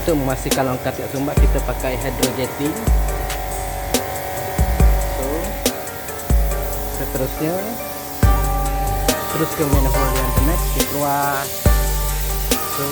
Untuk memastikan longkap tidak sumbat, kita pakai hydrojetting. So seterusnya terus ke manifold yang the next, dia keluar. So